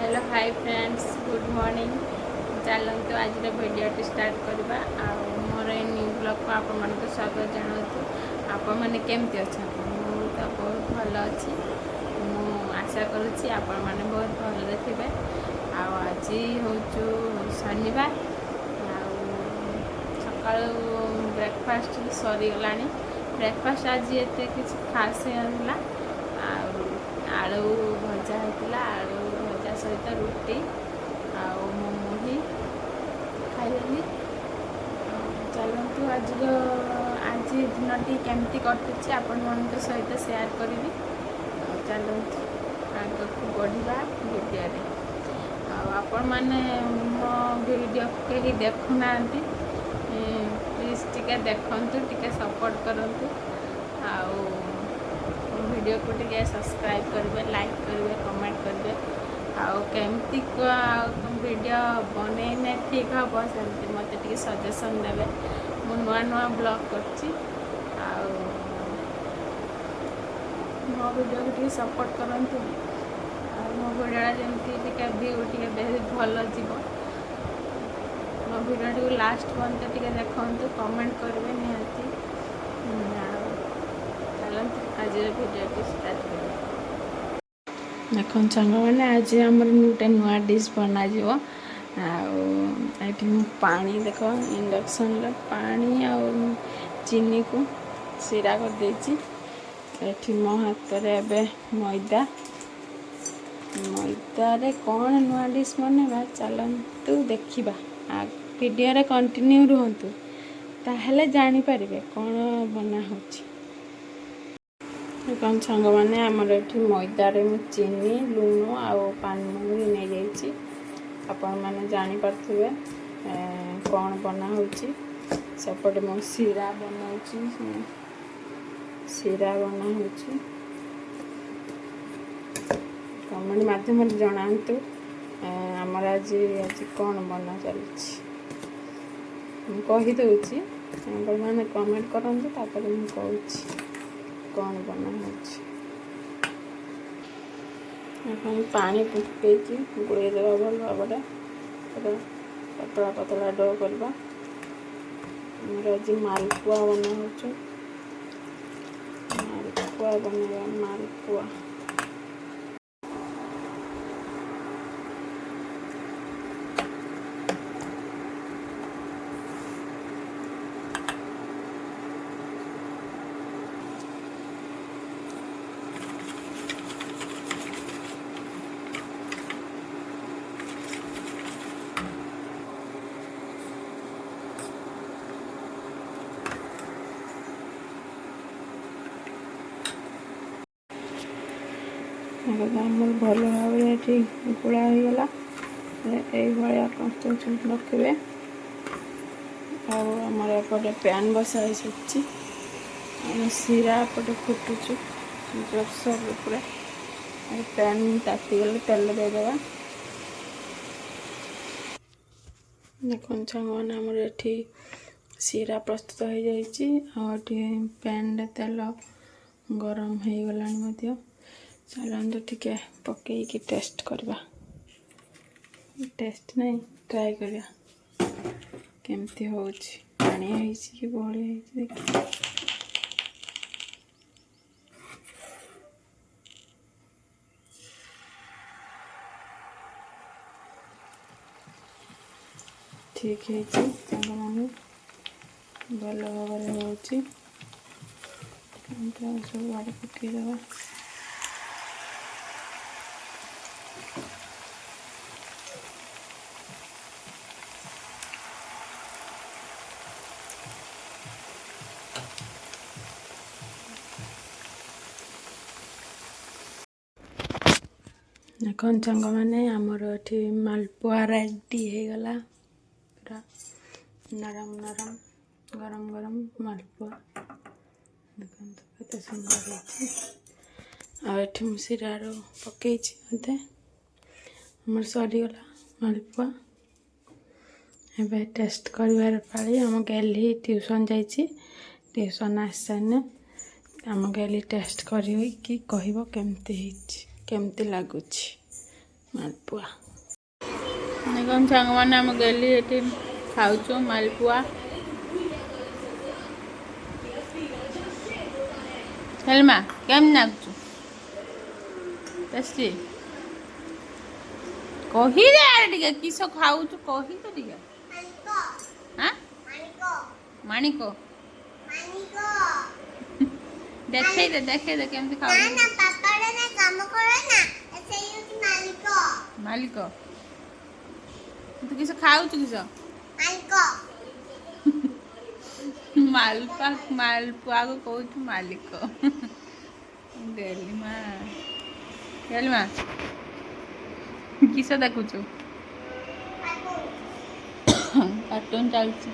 Hello hi friends good morning. चलते आज video start करवा मोर न्यू ब्लॉग को आप स्वागत जनातु। आपण मैंने केमती अच्छा तो बहुत भल अच्छी आशा करुँची आपण मैंने बहुत भल थे। आज हूँ शनिवार सका ब्रेकफास्ट सरीगला। ब्रेकफास्ट आज एत किसी खास है आलू भजा होता आलू भजा सहित रुटी मुही खाइली। चलतु आज दिनटी केमती कटुची आपण मान सहित सेयार करी। चलतु आगक बढ़ा भिडियो आपण मैंने मो भिडियो कहीं देखुना प्लीज टिके देखु टिके सपोर्ट करंतु वीडियो को टिके सब्सक्राइब करेंगे लाइक करेंगे कमेंट करेंगे केमती वीडियो बनने ठीक हम सेमती मत सजेसन देवे। मु नुआ नुआ ब्लॉग करची मो वीडियो को टिके सपोर्ट करंतु मो वीडियो जमती टिके व्यू टिके बेहद भल जीव। मो वीडियो टी लास्ट पर्यंत टिके देखंतु कमेंट करेंगे निहाती। आज भिडियो स्टार्ट कर देख सांग मैंने आज आम गोटे नुआ डिश बना पानी देख इंडक्शन पानी आ चीनी को सिरा कर देती मो हाथ में मैदा मैदारे कौन नुआ डिश बनेबा चलतु देखा वीडियो कंटिन्यू रुहतु ताहले जानी पारिबे कौन बना होची। कौन सांग मैंने आमर ये मैदारे चीनी लुण आउ पानी नहीं जाइए आपण मैंने जानीपे कौन बना होची। सेपटे मो सीरा बनाऊँगी सीरा बना होची कमेंट माध्यम जनातु आमर आज आज कौन बना चलती कहीदे मैंने कमेंट करंतु तापर मु कहूँ कौन बना हो पानी पकईकि गुड़े देवा भल भाव पतला पतला डो करवा। आज मालपुआ बना मालपुआ बनेगा मालपुआ आम भल भाव ये गुड़ा होगला ये कंस्ट्रक्शन रखिए। आमर एपटे पैन बसा सच्ची सीरा एपटे फुटुचु प्रेसर पूरा पैन तातीगले तेल देदेवा। देख सांग मैंने आमर ये सीरा प्रस्तुत हो जाए पैन तेल गरम हो गला। चलते टिके पकईकि टेस्ट करवा टेस्ट नहीं ट्राए करवा केमती हो पानिया कि बहलिया देख ठीक है सांग मैंने भल भाव हो सब आड़े पकईदवा। कौन सांग मैंने आमर ये मालपुआ रेडी हो गला पूरा नरम नरम गरम गरम मालपुआ देखते केते सुंदर हो सीरार पकई आमर सरीगला मालपुआ एबे टेस्ट कर पाली। आम गेली ट्यूशन जाइए ट्यूशन आसाने आम गेली टेस्ट कर कहब केमती लगुच ମାଲପୁଆ ଦେଖନ୍ତୁ ସାଙ୍ଗମାନେ ଆମେ ଗଲି ଏଠି ଖାଉଛୁ ମାଲପୁଆ ହେଲମା କେମିତି ନାଗୁଛୁ ଟେଷ୍ଟି କହିଦେ ଆରେ ଟିକେ କିସ ଖାଉଛୁ କହିଦେ ଟିକେ ଆଁ ମାଣିକ ଦେଖେଇ ଦେ କେମିତି ଖାଉଛୁ ମାଲିକ ତୁ କିସ ଖାଉଛୁ କିସ ମାଲପୁଆକୁ କହୁଛୁ ମାଲିକ ଗେଲିମା କିସ ଦେଖୁଛୁ କାର୍ଟୁନ ଚାଲିଛି